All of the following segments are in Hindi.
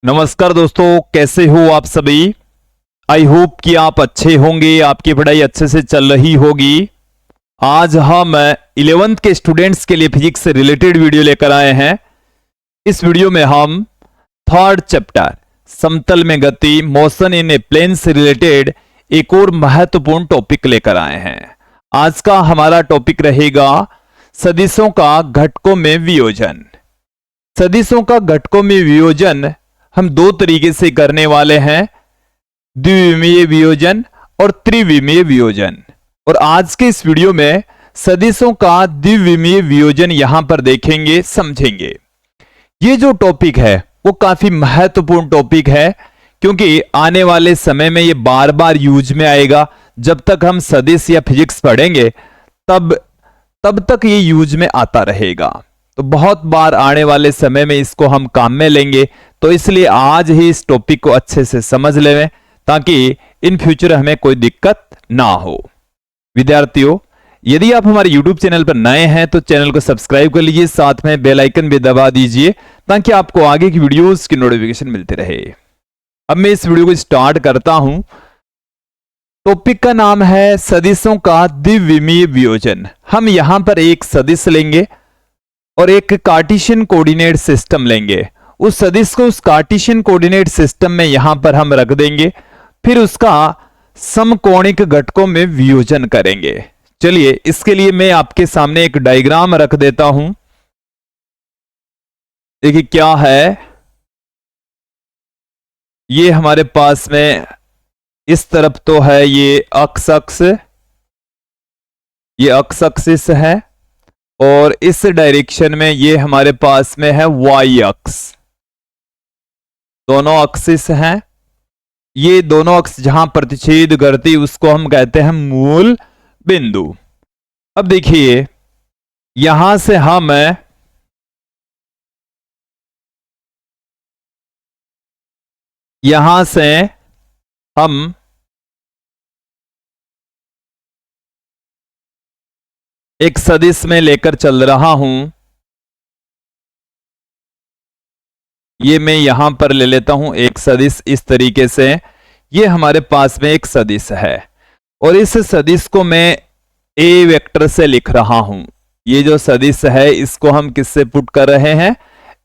नमस्कार दोस्तों, कैसे हो आप सभी। आई होप कि आप अच्छे होंगे, आपकी पढ़ाई अच्छे से चल रही होगी। आज हम 11th के स्टूडेंट्स के लिए फिजिक्स से रिलेटेड वीडियो लेकर आए हैं। इस वीडियो में हम थर्ड चैप्टर समतल में गति मोशन इन ए प्लेन से रिलेटेड एक और महत्वपूर्ण टॉपिक लेकर आए हैं। आज का हमारा टॉपिक रहेगा सदिशों का घटकों में वियोजन। सदिशों का घटकों में वियोजन हम दो तरीके से करने वाले हैं, द्विविमीय वियोजन और त्रिविमीय वियोजन। और आज के इस वीडियो में सदिशों का द्विविमीय वियोजन यहां पर देखेंगे, समझेंगे। ये जो टॉपिक है वो काफी महत्वपूर्ण टॉपिक है, क्योंकि आने वाले समय में ये बार बार यूज में आएगा। जब तक हम सदिश या फिजिक्स पढ़ेंगे तब तक ये यूज में आता रहेगा। तो बहुत बार आने वाले समय में इसको हम काम में लेंगे, तो इसलिए आज ही इस टॉपिक को अच्छे से समझ लें ताकि इन फ्यूचर हमें कोई दिक्कत ना हो। विद्यार्थियों, यदि आप हमारे YouTube चैनल पर नए हैं तो चैनल को सब्सक्राइब कर लीजिए, साथ में बेल आइकन भी दबा दीजिए ताकि आपको आगे की वीडियोस की नोटिफिकेशन मिलती रहे। अब मैं इस वीडियो को स्टार्ट करता हूं। टॉपिक का नाम है सदिशों का द्विविमीय वियोजन। हम यहां पर एक सदिश लेंगे और एक कार्टेशियन कोऑर्डिनेट सिस्टम लेंगे। उस सदिश को उस कार्टेशियन कोऑर्डिनेट सिस्टम में यहां पर हम रख देंगे, फिर उसका समकोणिक घटकों में वियोजन करेंगे। चलिए, इसके लिए मैं आपके सामने एक डायग्राम रख देता हूं। देखिए क्या है, ये हमारे पास में इस तरफ तो है ये अक्ष अक्ष, ये अक्ष एक्सिस है, और इस डायरेक्शन में ये हमारे पास में है वाई अक्ष। दोनों एक्सिस हैं। ये दोनों अक्ष जहां प्रतिच्छेद करती उसको हम कहते हैं मूल बिंदु। अब देखिए, यहां से हम एक सदिश में लेकर चल रहा हूं। ये मैं यहां पर ले लेता हूं एक सदिश इस तरीके से। ये हमारे पास में एक सदिश है और इस सदिश को मैं ए वेक्टर से लिख रहा हूं। ये जो सदिश है इसको हम किससे पुट कर रहे हैं?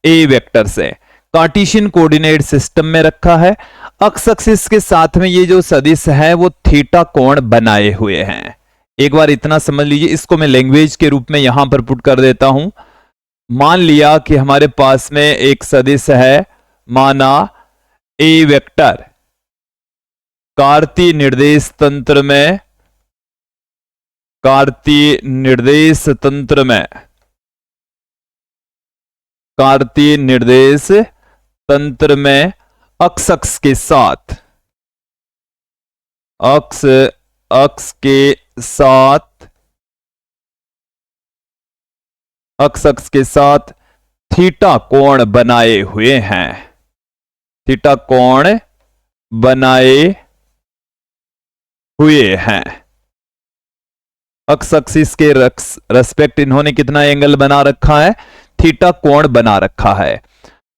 ए वेक्टर से। कार्टेशियन कोऑर्डिनेट सिस्टम में रखा है। अक्ष एक्सिस के साथ में ये जो सदिश है वो थीटा कोण बनाए हुए हैं। एक बार इतना समझ लीजिए। इसको मैं लैंग्वेज के रूप में यहां पर पुट कर देता हूं। मान लिया कि हमारे पास में एक सदिश है, माना ए वेक्टर। कार्तीय निर्देश तंत्र में कार्तीय निर्देश तंत्र में अक्ष अक्ष के साथ अक्ष के साथ थीटा कोण बनाए हुए हैं। थीटा कोण बनाए हुए हैं। अक्ष एक्सिस के रेस्पेक्ट इन्होंने कितना एंगल बना रखा है? थीटा कोण बना रखा है।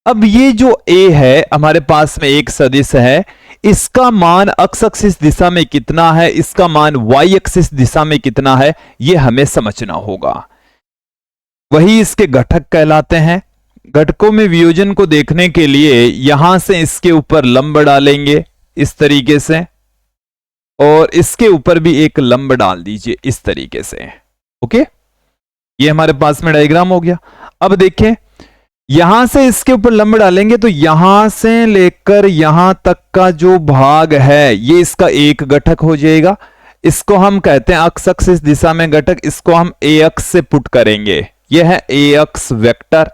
अब ये जो ए है हमारे पास में एक सदिश है, इसका मान अक्ष एक्सिस दिशा में कितना है, इसका मान वाई एक्सिस दिशा में कितना है, ये हमें समझना होगा। वही इसके घटक कहलाते हैं। घटकों में वियोजन को देखने के लिए यहां से इसके ऊपर लंब डालेंगे इस तरीके से, और इसके ऊपर भी एक लंब डाल दीजिए इस तरीके से। ओके, ये हमारे पास में डायग्राम हो गया। अब देखें, यहां से इसके ऊपर लंब डालेंगे तो यहां से लेकर यहां तक का जो भाग है ये इसका एक घटक हो जाएगा। इसको हम कहते हैं अक्ष एक्सिस दिशा में घटक। इसको हम ए अक्ष से पुट करेंगे। यह है ए अक्ष वेक्टर,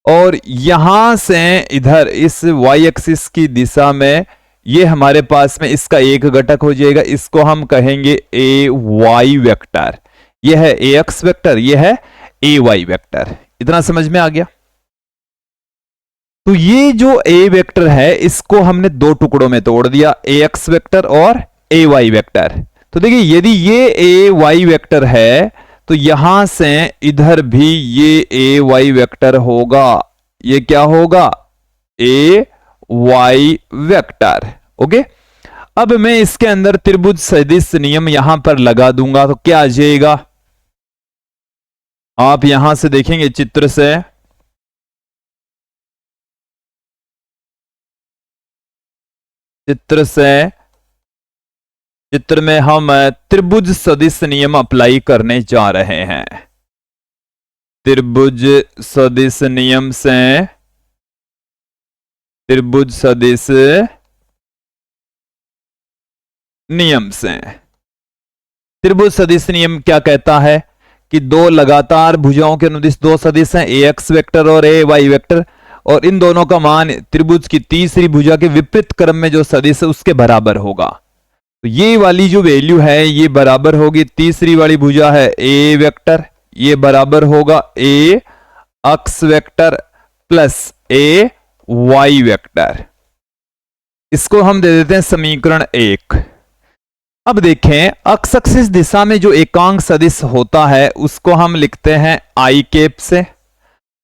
और यहां से इधर इस वाई एक्सिस की दिशा में ये हमारे पास में इसका एक घटक हो जाएगा। इसको हम कहेंगे ए वाई वेक्टर। यह है ए एक्स वेक्टर, यह है ए वाई वेक्टर। इतना समझ में आ गया? तो ये जो ए वेक्टर है इसको हमने दो टुकड़ों में तोड़ दिया, ए एक्स वेक्टर और ए वाई वेक्टर। तो देखिए, यदि ये ए वाई वेक्टर है तो यहां से इधर भी ये ए वाई वेक्टर होगा। ये क्या होगा? ए वाई वेक्टर। ओके, अब मैं इसके अंदर त्रिभुज सदिश नियम यहां पर लगा दूंगा तो क्या आ जाएगा, आप यहां से देखेंगे चित्र से, चित्र में हम त्रिभुज सदिश नियम अप्लाई करने जा रहे हैं। त्रिभुज सदिश नियम से त्रिभुज सदिश नियम से त्रिभुज सदिश नियम क्या कहता है कि दो लगातार भुजाओं के अनुदिश दो सदिश हैं, ए एक्स वेक्टर और ए वाई वेक्टर, और इन दोनों का मान त्रिभुज की तीसरी भुजा के विपरीत क्रम में जो सदिश है उसके बराबर होगा। तो ये वाली जो वैल्यू है ये बराबर होगी, तीसरी वाली भुजा है ए वेक्टर, ये बराबर होगा ए एक्स वेक्टर प्लस ए वाई वेक्टर। इसको हम दे देते हैं समीकरण 1। अब देखें, एक्स एक्सिस दिशा में जो एकांक सदिश होता है उसको हम लिखते हैं आई कैप से,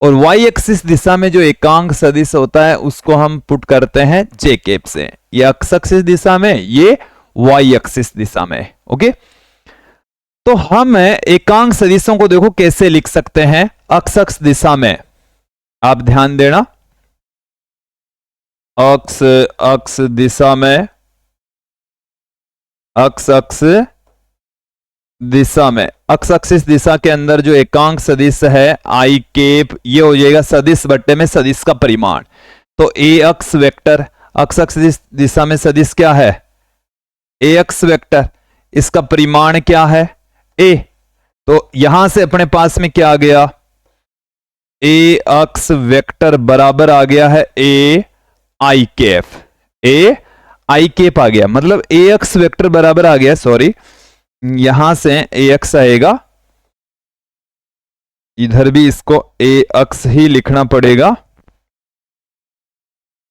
और वाई एक्सिस दिशा में जो एकांक सदिश होता है उसको हम पुट करते हैं जे कैप से। ये एक्स एक्सिस दिशा में, ये वाई एक्सिस दिशा में। ओके, तो हम एकांक सदिशों को देखो कैसे लिख सकते हैं एक्स एक्स दिशा में, आप ध्यान देना, एक्स एक्स दिशा में, एक्स एक्स दिशा में, एक्स एक्सिस दिशा के अंदर जो एकांक सदिश है आई केप, ये हो जाएगा सदिश बट्टे में सदिश का परिमाण। तो ए एक्स वेक्टर, एक्स एक्सिस दिशा में सदिश क्या है ए एक्स वेक्टर, इसका परिमाण क्या है ए, तो यहां से अपने पास में क्या आ गया, ए एक्स वेक्टर बराबर आ गया है ए आई केप, ए आई केप आ गया, मतलब ए एक्स वेक्टर बराबर आ गया, सॉरी यहां से ए एक्स आएगा, इधर भी इसको ए एक्स ही लिखना पड़ेगा,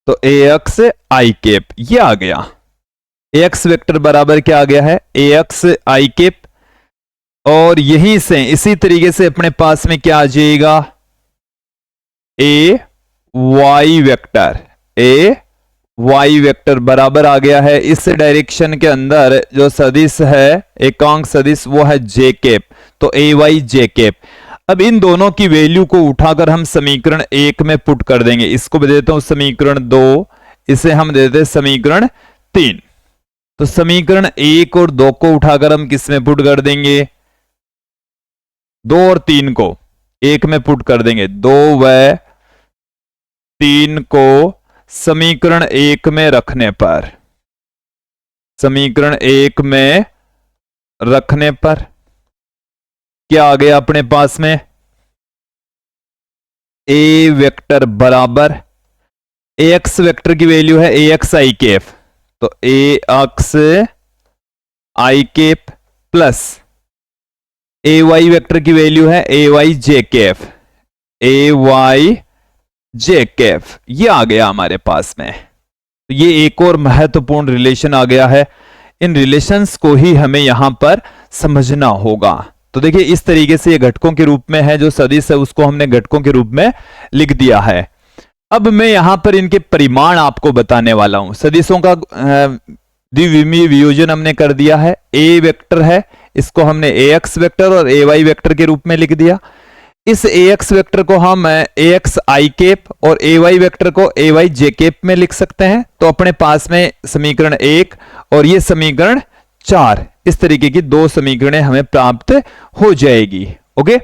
तो ए एक्स आई केप ये आ गया, ए एक्स वेक्टर बराबर क्या आ गया है ए एक्स आई केप, और यहीं से इसी तरीके से अपने पास में क्या आ जाएगा ए वाई वेक्टर, ए वाई वेक्टर बराबर आ गया है, इस डायरेक्शन के अंदर जो सदिश है एकांक सदिश वो है जे कैप, तो ए वाई जे कैप। अब इन दोनों की वैल्यू को उठाकर हम समीकरण 1 में पुट कर देंगे, इसको भी देता हूं समीकरण 2, इसे हम देते हैं समीकरण 3। तो समीकरण 1 और 2 को उठाकर हम किस में पुट कर देंगे, 2 और 3 को 1 में पुट कर देंगे, 2 व 3 को समीकरण 1 में रखने पर, समीकरण 1 में रखने पर क्या आ गया अपने पास में, ए वेक्टर बराबर ए एक्स वेक्टर की वैल्यू है ए एक्स आई केप, तो ए एक्स आई केप प्लस ए वाई वेक्टर की वैल्यू है ए वाई जे केप, ए वाई जे कैफ, ये आ गया हमारे पास में। तो ये एक और महत्वपूर्ण रिलेशन आ गया है, इन रिलेशंस को ही हमें यहां पर समझना होगा। तो देखिए इस तरीके से ये घटकों के रूप में है, जो सदिश है उसको हमने घटकों के रूप में लिख दिया है। अब मैं यहां पर इनके परिमाण आपको बताने वाला हूं। सदिशों का द्विविमीय वियोजन हमने कर दिया है, ए वेक्टर है, इसको हमने ए एक्स वेक्टर और ए वाई वेक्टर के रूप में लिख दिया। इस ए एक्स वेक्टर को हम ए एक्स आई केप और ए वाई वेक्टर को ए वाई जे केप में लिख सकते हैं। तो अपने पास में समीकरण 1 और ये समीकरण 4, इस तरीके की 2 समीकरणें हमें प्राप्त हो जाएगी। ओके,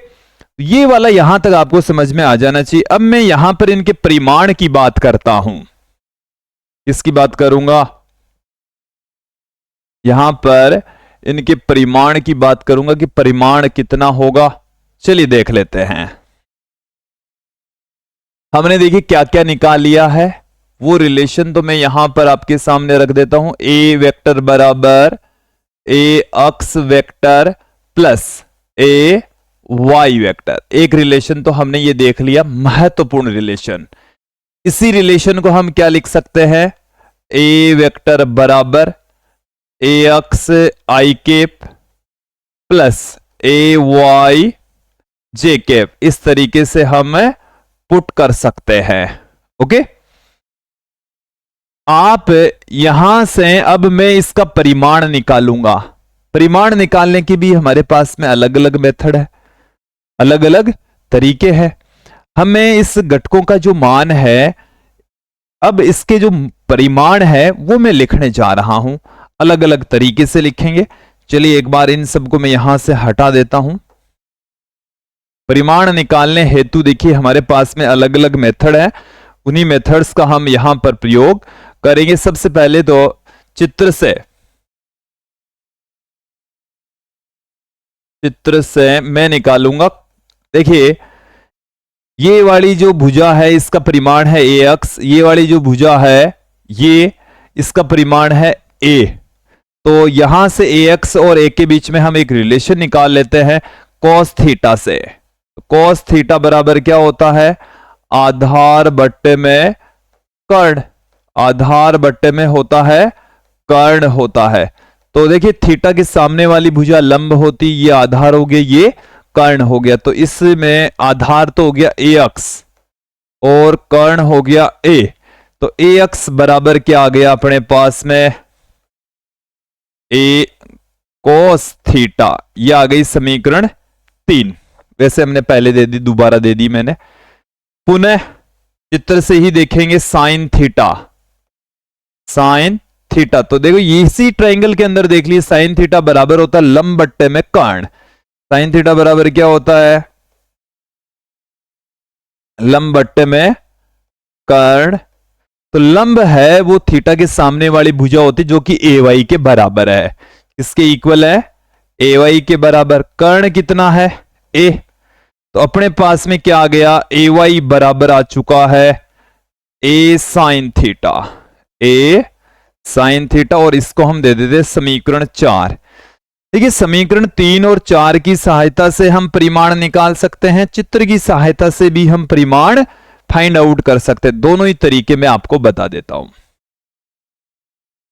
ये वाला यहां तक आपको समझ में आ जाना चाहिए। अब मैं यहां पर इनके परिमाण की बात करता हूं, किसकी बात करूंगा, यहां पर इनके परिमाण की बात करूंगा कि परिमाण कितना होगा। चलिए देख लेते हैं। हमने देखिए क्या क्या निकाल लिया है, वो रिलेशन तो मैं यहां पर आपके सामने रख देता हूं। ए वेक्टर बराबर ए एक्स वेक्टर प्लस ए वाई वेक्टर, एक रिलेशन तो हमने ये देख लिया, महत्वपूर्ण रिलेशन। इसी रिलेशन को हम क्या लिख सकते हैं, ए वेक्टर बराबर ए एक्स आई केप प्लस ए वाई जे कैप, इस तरीके से हम पुट कर सकते हैं। ओके, आप यहां से अब मैं इसका परिमाण निकालूंगा। परिमाण निकालने की भी हमारे पास में अलग अलग मेथड है, अलग अलग तरीके हैं। हमें इस घटकों का जो मान है, अब इसके जो परिमाण है वो मैं लिखने जा रहा हूं, अलग अलग तरीके से लिखेंगे। चलिए एक बार इन सबको मैं यहां से हटा देता हूं। परिमाण निकालने हेतु देखिए हमारे पास में अलग अलग मेथड है, उन्हीं मेथड्स का हम यहां पर प्रयोग करेंगे। सबसे पहले तो चित्र से मैं निकालूंगा। देखिए ये वाली जो भुजा है इसका परिमाण है AX, ये वाली जो भुजा है ये इसका परिमाण है A। तो यहां से AX और A के बीच में हम एक रिलेशन निकाल लेते हैं cos थीटा से। cos थीटा बराबर क्या होता है, आधार बट्टे में कर्ण, आधार बट्टे में होता है कर्ण होता है। तो देखिए थीटा के सामने वाली भुजा लंब होती, ये आधार हो गया, ये कर्ण हो गया। तो इसमें आधार तो हो गया AX और कर्ण हो गया A। तो AX बराबर क्या आ गया अपने पास में, A cos थीटा, यह आ गई समीकरण 3। वैसे हमने पहले दे दी, दोबारा दे दी मैंने। पुनः चित्र से ही देखेंगे साइन थीटा, साइन थीटा। तो देखो इसी ट्रायंगल के अंदर देख लीजिए साइन थीटा बराबर होता है लंब बट्टे में कर्ण। साइन थीटा बराबर क्या होता है, लंब बट्टे में कर्ण। तो लंब है वो थीटा के सामने वाली भुजा होती जो कि AY के बराबर है, इसके इक्वल है, AY के बराबर। कर्ण कितना है A, तो अपने पास में क्या आ गया, AY बराबर आ चुका है A sine theta, A sine theta. और इसको हम दे देते समीकरण 4। देखिए समीकरण 3 और 4 की सहायता से हम परिमाण निकाल सकते हैं, चित्र की सहायता से भी हम परिमाण फाइंड आउट कर सकते हैं। दोनों ही तरीके मैं आपको बता देता हूं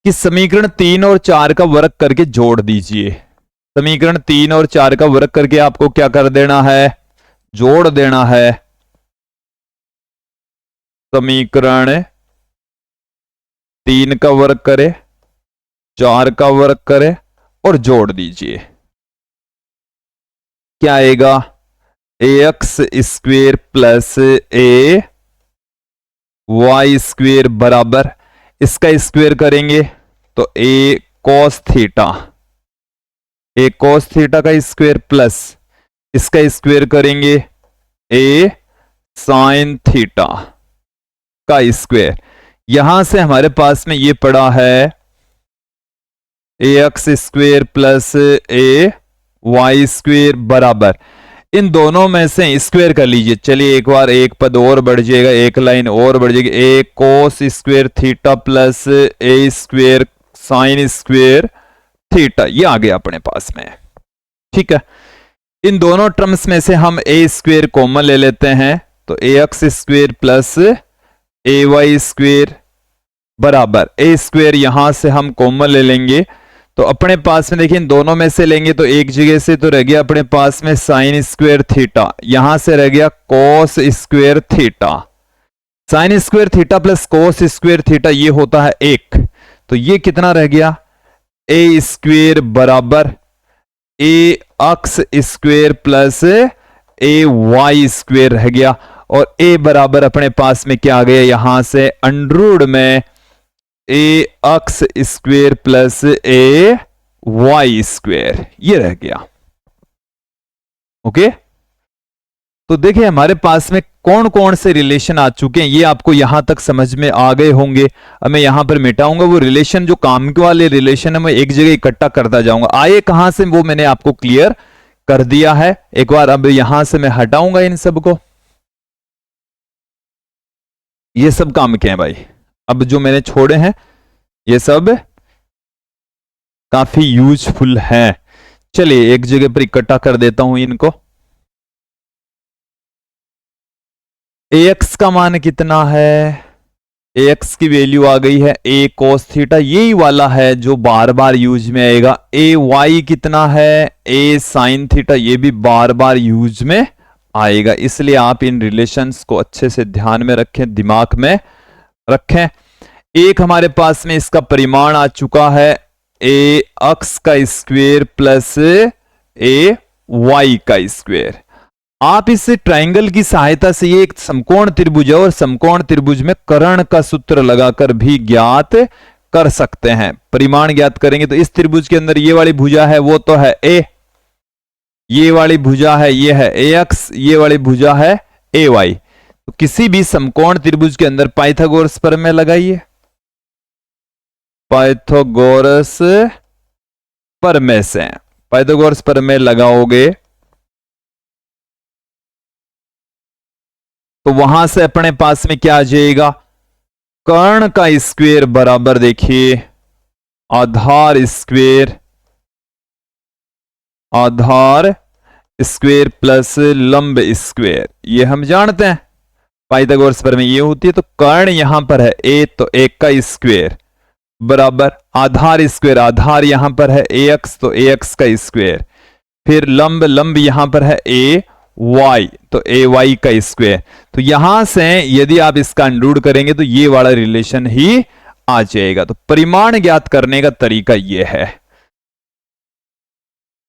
कि समीकरण 3 और 4 का वर्ग करके जोड़ दीजिए। समीकरण 3 और 4 का वर्ग करके आपको क्या कर देना है, जोड़ देना है। समीकरण 3 का वर्ग करे, 4 का वर्ग करे और जोड़ दीजिए। क्या आएगा, AX square plus A Y square बराबर, इसका स्क्वेयर करेंगे तो A cos theta, A cos theta का स्क्वेयर प्लस इसका स्क्वेयर करेंगे A साइन थीटा का स्क्वेयर। यहां से हमारे पास में ये पड़ा है AX square plus A Y square बराबर, इन दोनों में से स्क्वेयर कर लीजिए। चलिए एक बार एक पद और बढ़ जाएगा, एक लाइन और बढ़ जाएगी, A cos square theta plus A square sine square theta, ये आ गया अपने पास में। ठीक है, इन दोनों टर्म्स में से हम A स्क्वेयर कॉमन ले लेते हैं, तो AX square plus AY square बराबर A स्क्वेयर यहां से हम कॉमन ले लेंगे। तो अपने पास में देखिए इन दोनों में से लेंगे तो एक जगह से तो रह गया अपने पास में साइन स्क्वेयर थीटा, यहां से रह गया cos square theta. Sine square theta plus cos square theta ये होता है 1, तो ये कितना रह गया, A स्क्वेयर बराबर AX square plus AY square रह गया। और A बराबर अपने पास में क्या आ गया, यहां से अंडर में AX square plus AY square, ये रह गया। ओके, तो देखिए हमारे पास में कौन कौन से रिलेशन आ चुके हैं, ये आपको यहां तक समझ में आ गए होंगे। अब मैं यहां पर मिटाऊंगा वो रिलेशन, जो काम के वाले रिलेशन है मैं एक जगह इकट्ठा करता जाऊंगा। आए कहां से वो मैंने आपको क्लियर कर दिया है एक बार। अब यहां से मैं हटाऊंगा इन सब को, ये सब काम के हैं भाई। अब जो मैंने छोड़े हैं ये सब काफी यूजफुल है। चलिए एक जगह पर इकट्ठा कर देता हूं इनको। AX का मान कितना है, AX की वैल्यू आ गई है A cos थीटा, यही वाला है जो बार बार यूज में आएगा। AY कितना है, A साइन थीटा, ये भी बार बार यूज में आएगा। इसलिए आप इन रिलेशंस को अच्छे से ध्यान में रखें, दिमाग में रखें। एक हमारे पास में इसका परिमाण आ चुका है ए एक्स का स्क्वायर प्लस ए वाई का स्क्वायर। आप इस ट्रायंगल की सहायता से ये एक समकोण त्रिभुज है और समकोण त्रिभुज में कर्ण का सूत्र लगाकर भी ज्ञात कर सकते हैं। परिमाण ज्ञात करेंगे तो इस त्रिभुज के अंदर ये वाली भुजा है वो तो है ए, ये वाली भुजा है ये है ए एक्स, ये वाली भुजा है ए वाई। तो किसी भी समकोण त्रिभुज के अंदर पाइथागोरस प्रमेय लगाइए, पाइथागोरस प्रमेय से पाइथागोरस प्रमेय लगाओगे तो वहां से अपने पास में क्या आ जाएगा, कर्ण का स्क्वायर बराबर देखिए आधार स्क्वायर प्लस लंब स्क्वायर। ये हम जानते हैं पाइथागोरस प्रमेय ये होती है। तो कर्ण यहां पर है ए, तो एक का स्क्वायर बराबर आधार स्क्वायर, आधार यहां पर है ए एक्स, तो ए एक्स का स्क्वायर, फिर लंब यहां पर है ए वाई, तो ए वाई का स्क्वायर। तो यहां से यदि आप इसका अंडूड करेंगे तो ये वाला रिलेशन ही आ जाएगा। तो परिमाण ज्ञात करने का तरीका ये है,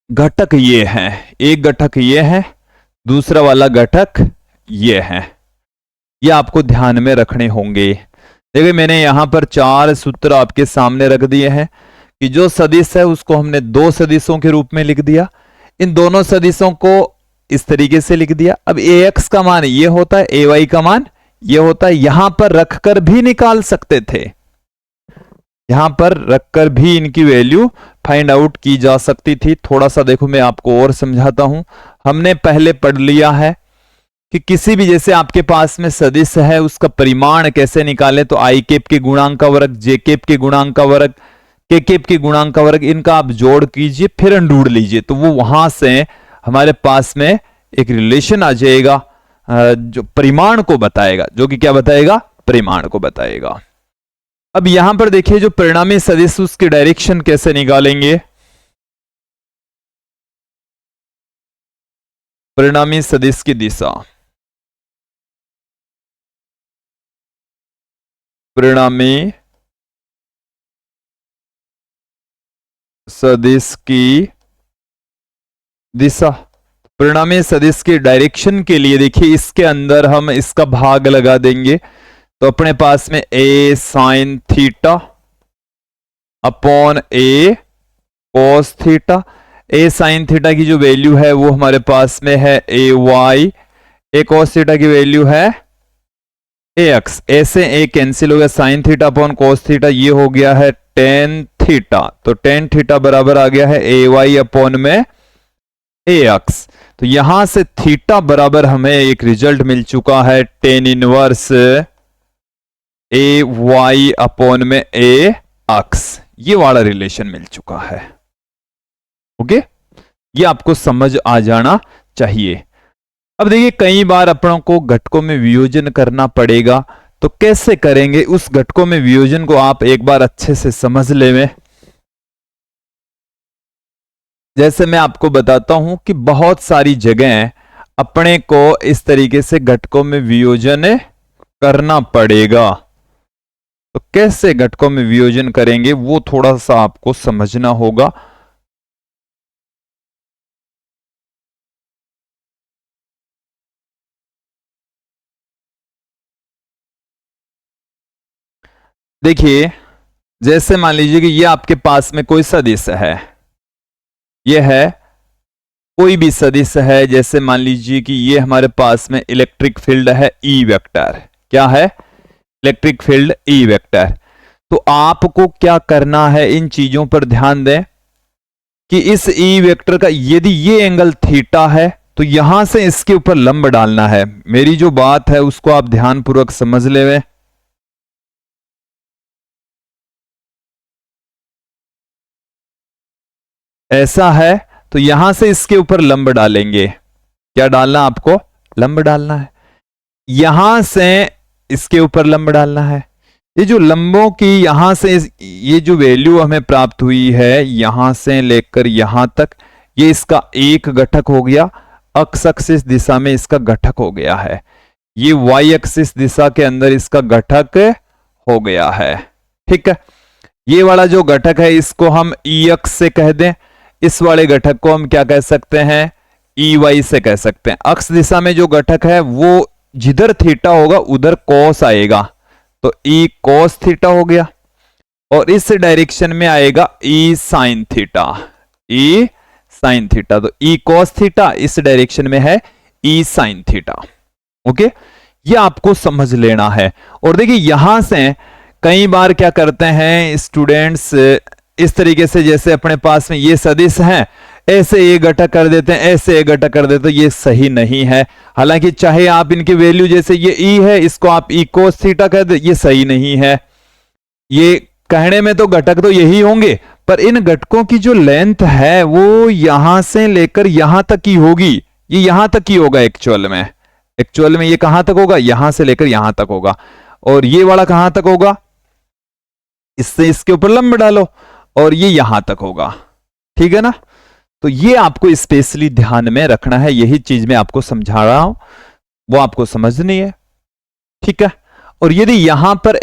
घटक ये है, एक घटक ये है, दूसरा वाला घटक ये है, ये आपको ध्यान में रखने होंगे। देखिए मैंने यहां पर 4 सूत्र आपके सामने रख दिए हैं कि जो सदिश है उसको हमने 2 सदिशों के रूप में लिख दिया, इन दोनों सदिशों को इस तरीके से लिख दिया। अब ए एक्स का मान ये होता है, ए वाई का मान ये होता है, यहां पर रखकर भी निकाल सकते थे, यहां पर रखकर भी इनकी वैल्यू फाइंड आउट की जा सकती थी। थोड़ा सा देखो मैं आपको और समझाता हूं। हमने पहले पढ़ लिया है कि किसी भी जैसे आपके पास में सदिश है उसका परिमाण कैसे निकालें, तो आई कैप के गुणांक का वर्ग, जे कैप के गुणांक का वर्ग, के कैप के गुणांक का वर्ग, इनका आप जोड़ कीजिए फिर अंडूड लीजिए, तो वो वहां से हमारे पास में एक रिलेशन आ जाएगा जो परिमाण को बताएगा, जो कि क्या बताएगा, परिमाण को बताएगा। अब यहां पर देखिए जो परिणामी सदिश उसकी डायरेक्शन कैसे निकालेंगे, परिणामी सदिश की दिशा, परिणामी सदिश की दिशा, परिणामी सदिश की डायरेक्शन के लिए देखिए इसके अंदर हम इसका भाग लगा देंगे, तो अपने पास में ए साइन थीटा अपॉन ए कॉस थीटा। ए साइन थीटा की जो वैल्यू है वो हमारे पास में है ए वाई, ए कॉस थीटा की वैल्यू है ए एक्स। ऐसे ए कैंसिल हो गया, sine theta upon cos theta ये हो गया है टेन थीटा, तो टेन थीटा बराबर आ गया है ए वाई अपॉन में ए एक्स। तो यहां से थीटा बराबर हमें एक रिजल्ट मिल चुका है टेन इनवर्स ए वाई अपॉन में ए एक्स, ये वाला रिलेशन मिल चुका है। ओके, ये आपको समझ आ जाना चाहिए। अब देखिए कई बार अपनों को घटकों में वियोजन करना पड़ेगा, तो कैसे करेंगे, उस घटकों में वियोजन को आप एक बार अच्छे से समझ लें। जैसे मैं आपको बताता हूं कि बहुत सारी जगह अपने को इस तरीके से घटकों में वियोजन करना पड़ेगा, तो कैसे घटकों में वियोजन करेंगे वो थोड़ा सा आपको समझना होगा। देखिए जैसे मान लीजिए कि ये आपके पास में कोई सदिश है, ये है कोई भी सदिश है, जैसे मान लीजिए कि ये हमारे पास में इलेक्ट्रिक फील्ड है ई वेक्टर, क्या है, इलेक्ट्रिक फील्ड ई वेक्टर। तो आपको क्या करना है, इन चीजों पर ध्यान दें कि इस ई वेक्टर का यदि ये एंगल थीटा है तो यहां से इसके ऊपर लंब डालना है। मेरी जो बात है उसको आप ध्यानपूर्वक समझ लें। ऐसा है तो यहां से इसके ऊपर लंब डालेंगे, क्या डालना आपको, लंब डालना है, यहां से इसके ऊपर लंब डालना है। ये जो लंबों की यहां से ये जो वैल्यू हमें प्राप्त हुई है यहां से लेकर यहां तक, ये इसका एक घटक हो गया, एक्स एक्सिस दिशा में इसका घटक हो गया है, ये वाई एक्सिस दिशा के अंदर इसका घटक हो गया है। ठीक है, ये वाला जो घटक है इसको हम EX से कह दें, इस वाले घटक को हम क्या कह सकते हैं, EY से कह सकते हैं। अक्ष दिशा में जो घटक है वो जिधर थीटा होगा उधर कॉस आएगा, तो E cos थीटा हो गया, और इस डायरेक्शन में आएगा E sin theta, E sin theta, तो E cos थीटा इस डायरेक्शन में है E sin थीटा। ओके, ये आपको समझ लेना है। और देखिए यहां से कई बार क्या करते हैं स्टूडेंट्स, इस तरीके से जैसे अपने पास में ये सदिश हैं, ऐसे ये घटक कर देते हैं, ऐसे ये घटक कर देते हैं, ये सही नहीं है। हालांकि चाहे आप इनकी वैल्यू जैसे ये E है, इसको आप E cos थीटा कह दे, ये सही नहीं है। ये कहने में तो घटक तो यही होंगे, पर इन घटकों की जो लेंथ है वो यहां से लेकर यहां तक की होगी, ये यहां तक की होगा एक्चुअल में ये कहां तक होगा, यहां से लेकर यहां तक होगा। और ये वाला कहां तक होगा, इससे इसके ऊपर लंब डालो, और ये यहां तक होगा। ठीक है ना, तो ये आपको स्पेशली ध्यान में रखना है, यही चीज मैं आपको समझा रहा हूं, वो आपको समझनी है। ठीक है, और यदि यहां पर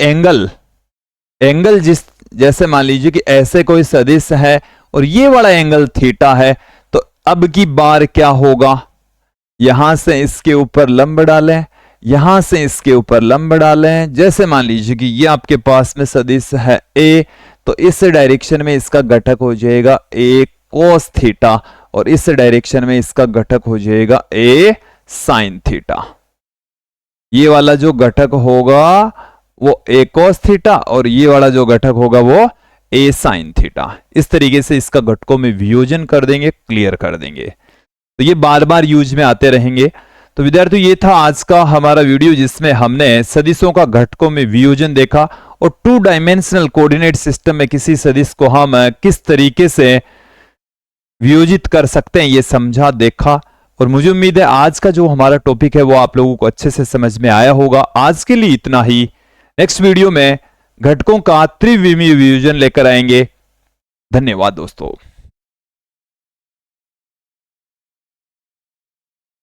एंगल जिस जैसे मान लीजिए कि ऐसे कोई सदिश है और ये वाला एंगल थीटा है, तो अब की बार क्या होगा, यहां से इसके ऊपर लंब डालें, यहां से इसके ऊपर लंब डालें। जैसे मान लीजिए कि ये आपके पास में सदिश है A, तो इस डायरेक्शन में इसका घटक हो जाएगा A cos थीटा, और इस डायरेक्शन में इसका घटक हो जाएगा A sin थीटा। ये वाला जो घटक होगा वो A cos थीटा, और ये वाला जो घटक होगा वो A sin थीटा। इस तरीके से इसका घटकों में वियोजन कर देंगे, क्लियर कर देंगे, तो ये बार बार यूज में आते रहेंगे। तो विद्यार्थियों ये था आज का हमारा वीडियो, जिसमें हमने सदिशों का घटकों में वियोजन देखा, और 2 डायमेंशनल कोऑर्डिनेट सिस्टम में किसी सदिश को हम किस तरीके से वियोजित कर सकते हैं ये समझा, देखा। और मुझे उम्मीद है आज का जो हमारा टॉपिक है वो आप लोगों को अच्छे से समझ में आया होगा। आज के लिए इतना ही, नेक्स्ट वीडियो में घटकों का त्रिविमीय वियोजन लेकर आएंगे। धन्यवाद दोस्तों।